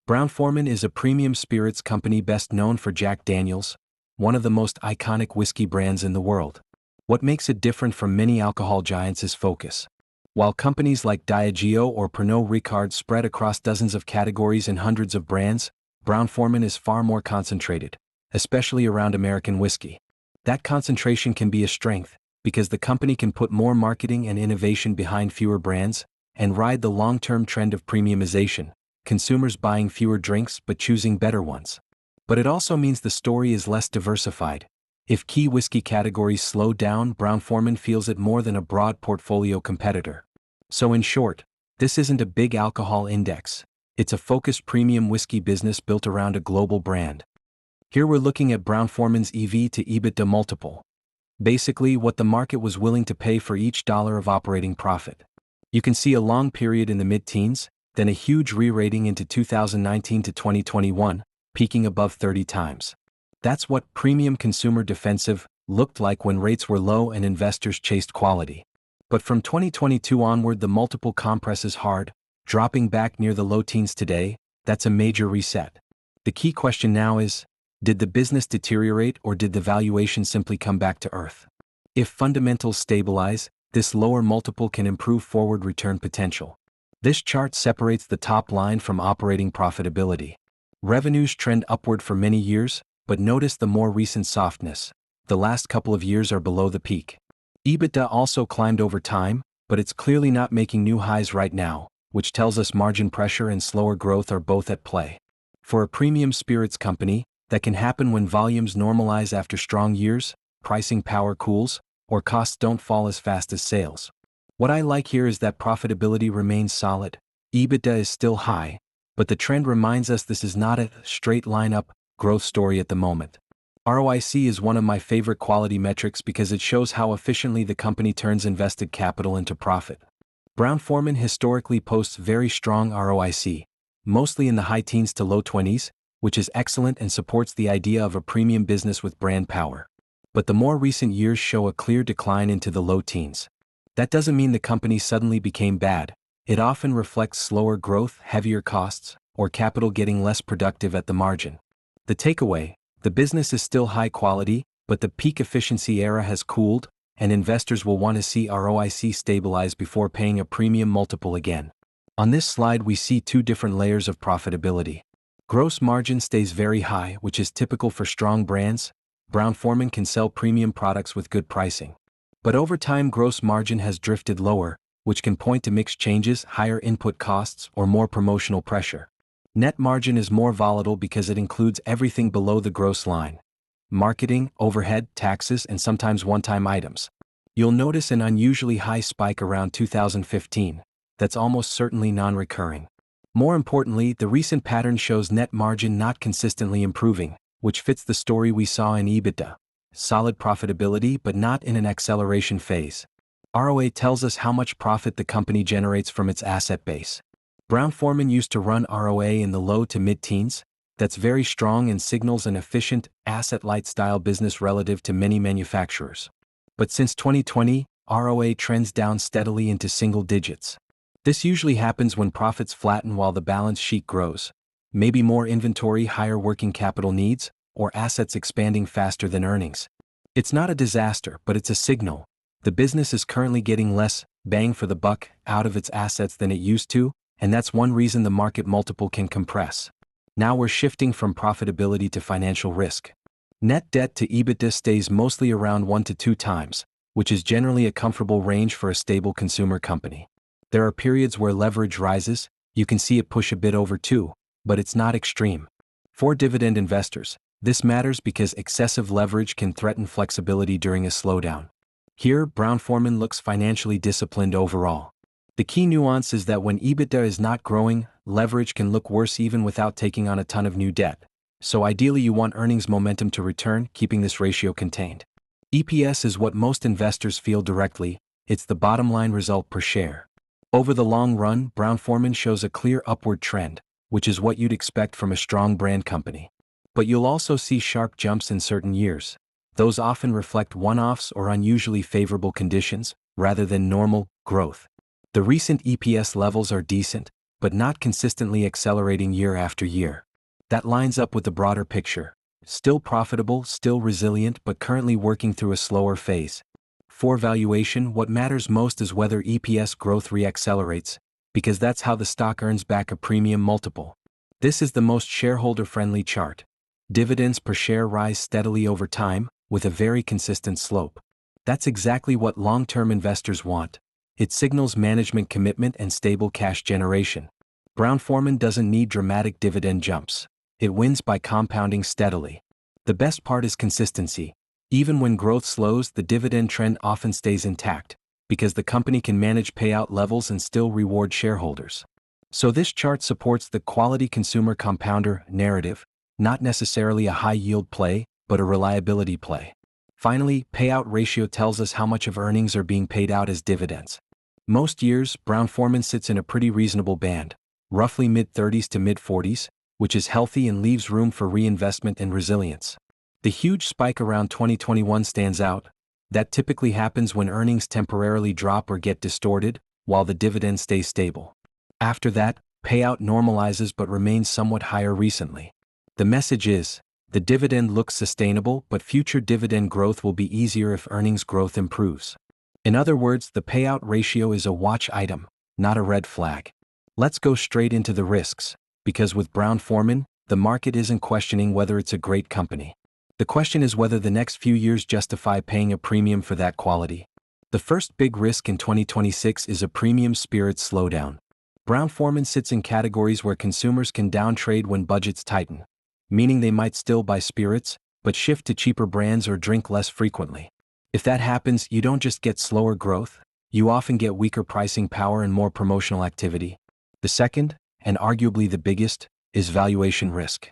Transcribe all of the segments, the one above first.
Brown-Forman is a premium spirits company best known for Jack Daniel's, one of the most iconic whiskey brands in the world. What makes it different from many alcohol giants is focus. While companies like Diageo or Pernod Ricard spread across dozens of categories and hundreds of brands, Brown-Forman is far more concentrated, especially around American whiskey. That concentration can be a strength, because the company can put more marketing and innovation behind fewer brands, and ride the long-term trend of premiumization, consumers buying fewer drinks but choosing better ones. But it also means the story is less diversified. If key whiskey categories slow down, Brown-Forman feels it more than a broad portfolio competitor. So in short, this isn't a big alcohol index. It's a focused premium whiskey business built around a global brand. Here we're looking at Brown-Forman's EV to EBITDA multiple. Basically, what the market was willing to pay for each dollar of operating profit. You can see a long period in the mid-teens, then a huge re-rating into 2019 to 2021, peaking above 30 times. That's what premium consumer defensive looked like when rates were low and investors chased quality. But from 2022 onward, the multiple compresses hard, dropping back near the low teens today. That's a major reset. The key question now is, did the business deteriorate or did the valuation simply come back to earth? If fundamentals stabilize, this lower multiple can improve forward return potential. This chart separates the top line from operating profitability. Revenues trend upward for many years, but notice the more recent softness. The last couple of years are below the peak. EBITDA also climbed over time, but it's clearly not making new highs right now, which tells us margin pressure and slower growth are both at play. For a premium spirits company, that can happen when volumes normalize after strong years, pricing power cools, or costs don't fall as fast as sales. What I like here is that profitability remains solid. EBITDA is still high, but the trend reminds us this is not a straight line up growth story at the moment. ROIC is one of my favorite quality metrics because it shows how efficiently the company turns invested capital into profit. Brown-Forman historically posts very strong ROIC, mostly in the high teens to low 20s, which is excellent and supports the idea of a premium business with brand power. But the more recent years show a clear decline into the low teens. That doesn't mean the company suddenly became bad. It often reflects slower growth, heavier costs, or capital getting less productive at the margin. The takeaway, the business is still high quality, but the peak efficiency era has cooled, and investors will want to see ROIC stabilize before paying a premium multiple again. On this slide we see two different layers of profitability. Gross margin stays very high, which is typical for strong brands. Brown-Forman can sell premium products with good pricing. But over time gross margin has drifted lower, which can point to mix changes, higher input costs, or more promotional pressure. Net margin is more volatile because it includes everything below the gross line: marketing, overhead, taxes, and sometimes one-time items. You'll notice an unusually high spike around 2015. That's almost certainly non-recurring. More importantly, the recent pattern shows net margin not consistently improving, which fits the story we saw in EBITDA. Solid profitability but not in an acceleration phase. ROA tells us how much profit the company generates from its asset base. Brown-Forman used to run ROA in the low to mid-teens. That's very strong and signals an efficient, asset-light style business relative to many manufacturers. But since 2020, ROA trends down steadily into single digits. This usually happens when profits flatten while the balance sheet grows. Maybe more inventory, higher working capital needs, or assets expanding faster than earnings. It's not a disaster, but it's a signal. The business is currently getting less bang for the buck out of its assets than it used to, and that's one reason the market multiple can compress. Now we're shifting from profitability to financial risk. Net debt to EBITDA stays mostly around 1 to 2 times, which is generally a comfortable range for a stable consumer company. There are periods where leverage rises. You can see it push a bit over 2, but it's not extreme. For dividend investors, this matters because excessive leverage can threaten flexibility during a slowdown. Here, Brown-Forman looks financially disciplined overall. The key nuance is that when EBITDA is not growing, leverage can look worse even without taking on a ton of new debt. So ideally you want earnings momentum to return, keeping this ratio contained. EPS is what most investors feel directly. It's the bottom line result per share. Over the long run, Brown-Forman shows a clear upward trend, which is what you'd expect from a strong brand company. But you'll also see sharp jumps in certain years. Those often reflect one-offs or unusually favorable conditions, rather than normal growth. The recent EPS levels are decent, but not consistently accelerating year after year. That lines up with the broader picture. Still profitable, still resilient, but currently working through a slower phase. For valuation, what matters most is whether EPS growth re-accelerates, because that's how the stock earns back a premium multiple. This is the most shareholder-friendly chart. Dividends per share rise steadily over time, with a very consistent slope. That's exactly what long-term investors want. It signals management commitment and stable cash generation. Brown-Forman doesn't need dramatic dividend jumps. It wins by compounding steadily. The best part is consistency. Even when growth slows, the dividend trend often stays intact, because the company can manage payout levels and still reward shareholders. So this chart supports the quality consumer compounder narrative, not necessarily a high-yield play, but a reliability play. Finally, payout ratio tells us how much of earnings are being paid out as dividends. Most years, Brown-Forman sits in a pretty reasonable band, roughly mid-30s to mid-40s, which is healthy and leaves room for reinvestment and resilience. The huge spike around 2021 stands out. That typically happens when earnings temporarily drop or get distorted, while the dividend stays stable. After that, payout normalizes but remains somewhat higher recently. The message is, the dividend looks sustainable, but future dividend growth will be easier if earnings growth improves. In other words, the payout ratio is a watch item, not a red flag. Let's go straight into the risks, because with Brown-Forman, the market isn't questioning whether it's a great company. The question is whether the next few years justify paying a premium for that quality. The first big risk in 2026 is a premium spirits slowdown. Brown-Forman sits in categories where consumers can downtrade when budgets tighten, meaning they might still buy spirits, but shift to cheaper brands or drink less frequently. If that happens, you don't just get slower growth, you often get weaker pricing power and more promotional activity. The second, and arguably the biggest, is valuation risk.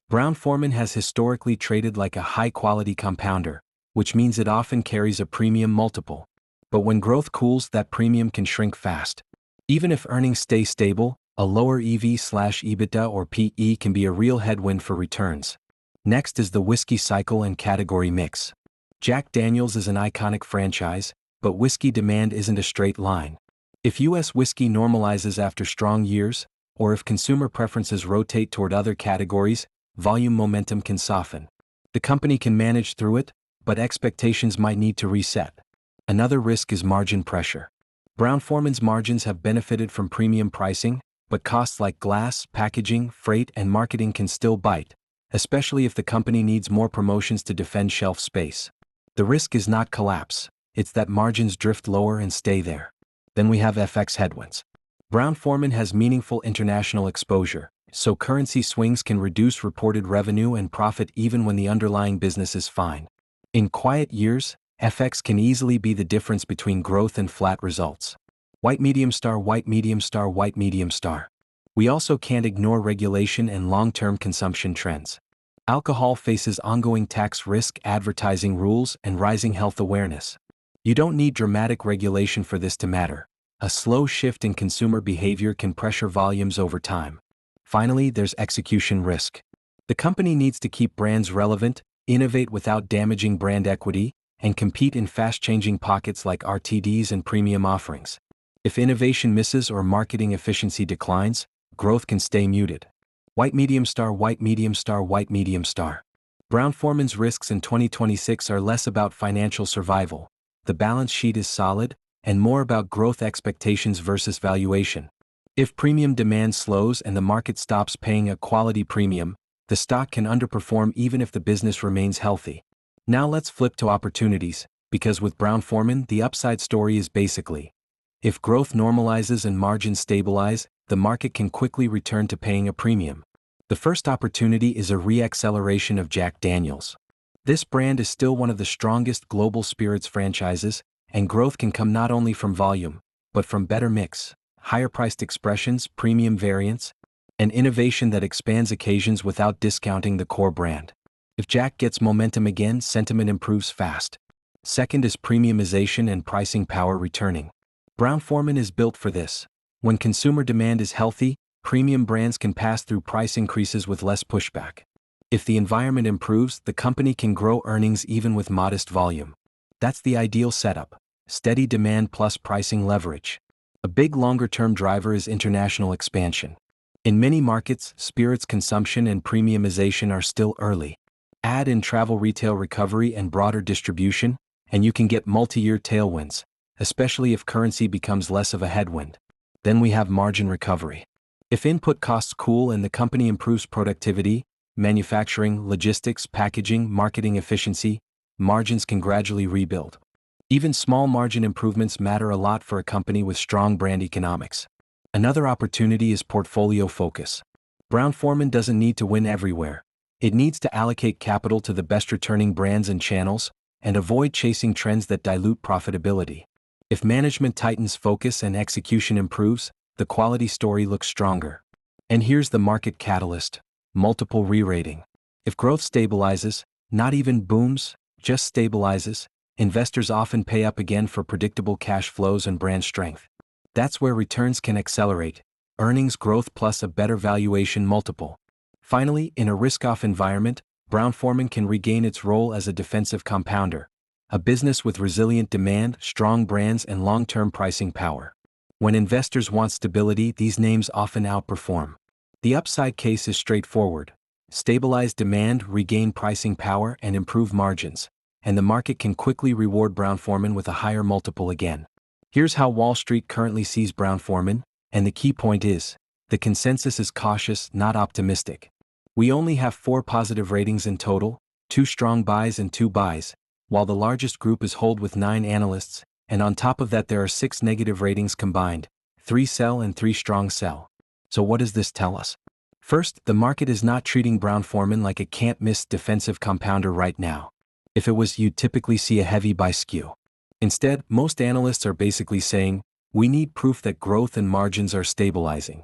Brown-Forman has historically traded like a high-quality compounder, which means it often carries a premium multiple. But when growth cools, that premium can shrink fast. Even if earnings stay stable, a lower EV/EBITDA or PE can be a real headwind for returns. Next is the whiskey cycle and category mix. Jack Daniel's is an iconic franchise, but whiskey demand isn't a straight line. If U.S. whiskey normalizes after strong years, or if consumer preferences rotate toward other categories, volume momentum can soften. The company can manage through it, but expectations might need to reset. Another risk is margin pressure. Brown-Forman's margins have benefited from premium pricing, but costs like glass, packaging, freight, and marketing can still bite, especially if the company needs more promotions to defend shelf space. The risk is not collapse, it's that margins drift lower and stay there. Then we have FX headwinds. Brown-Forman has meaningful international exposure, so currency swings can reduce reported revenue and profit even when the underlying business is fine. In quiet years, FX can easily be the difference between growth and flat results. White medium star, white medium star, white medium star. We also can't ignore regulation and long-term consumption trends. Alcohol faces ongoing tax risk, advertising rules, and rising health awareness. You don't need dramatic regulation for this to matter. A slow shift in consumer behavior can pressure volumes over time. Finally, there's execution risk. The company needs to keep brands relevant, innovate without damaging brand equity, and compete in fast-changing pockets like RTDs and premium offerings. If innovation misses or marketing efficiency declines, growth can stay muted. White medium star, white medium star, white medium star. Brown-Forman's risks in 2026 are less about financial survival. The balance sheet is solid, and more about growth expectations versus valuation. If premium demand slows and the market stops paying a quality premium, the stock can underperform even if the business remains healthy. Now let's flip to opportunities, because with Brown-Forman, the upside story is basically, if growth normalizes and margins stabilize, the market can quickly return to paying a premium. The first opportunity is a re-acceleration of Jack Daniel's. This brand is still one of the strongest global spirits franchises, and growth can come not only from volume, but from better mix, higher-priced expressions, premium variants, and innovation that expands occasions without discounting the core brand. If Jack gets momentum again, sentiment improves fast. Second is premiumization and pricing power returning. Brown-Forman is built for this. When consumer demand is healthy, premium brands can pass through price increases with less pushback. If the environment improves, the company can grow earnings even with modest volume. That's the ideal setup: steady demand plus pricing leverage. A big longer-term driver is international expansion. In many markets, spirits consumption and premiumization are still early. Add in travel retail recovery and broader distribution, and you can get multi-year tailwinds, especially if currency becomes less of a headwind. Then we have margin recovery. If input costs cool and the company improves productivity, manufacturing, logistics, packaging, marketing efficiency, margins can gradually rebuild. Even small margin improvements matter a lot for a company with strong brand economics. Another opportunity is portfolio focus. Brown-Forman doesn't need to win everywhere. It needs to allocate capital to the best returning brands and channels, and avoid chasing trends that dilute profitability. If management tightens focus and execution improves, the quality story looks stronger. And here's the market catalyst: multiple re-rating. If growth stabilizes, not even booms, just stabilizes, investors often pay up again for predictable cash flows and brand strength. That's where returns can accelerate, earnings growth plus a better valuation multiple. Finally, in a risk-off environment, Brown-Forman can regain its role as a defensive compounder, a business with resilient demand, strong brands, and long-term pricing power. When investors want stability, these names often outperform. The upside case is straightforward: stabilize demand, regain pricing power, and improve margins, and the market can quickly reward Brown-Forman with a higher multiple again. Here's how Wall Street currently sees Brown-Forman, and the key point is, the consensus is cautious, not optimistic. We only have 4 positive ratings in total, 2 strong buys and 2 buys, while the largest group is hold with 9 analysts, and on top of that there are 6 negative ratings combined, 3 sell and 3 strong sell. So what does this tell us? First, the market is not treating Brown-Forman like a can't-miss defensive compounder right now. If it was, you'd typically see a heavy buy skew. Instead, most analysts are basically saying, we need proof that growth and margins are stabilizing.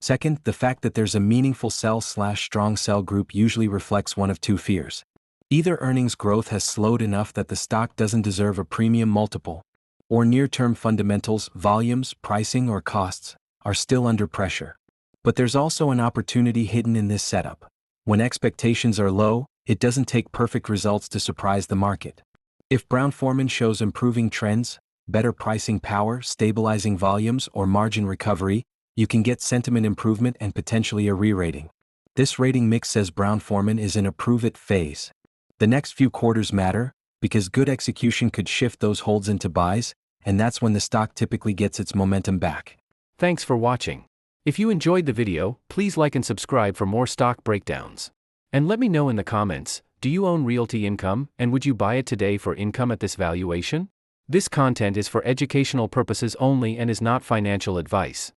Second, the fact that there's a meaningful sell/strong sell group usually reflects one of 2 fears. Either earnings growth has slowed enough that the stock doesn't deserve a premium multiple, or near-term fundamentals, volumes, pricing, or costs, are still under pressure. But there's also an opportunity hidden in this setup. When expectations are low, it doesn't take perfect results to surprise the market. If Brown-Forman shows improving trends, better pricing power, stabilizing volumes, or margin recovery, you can get sentiment improvement and potentially a re-rating. This rating mix says Brown-Forman is in a prove-it phase. The next few quarters matter, because good execution could shift those holds into buys, and that's when the stock typically gets its momentum back. Thanks for watching. If you enjoyed the video, please like and subscribe for more stock breakdowns. And let me know in the comments, do you own Realty Income, and would you buy it today for income at this valuation? This content is for educational purposes only and is not financial advice.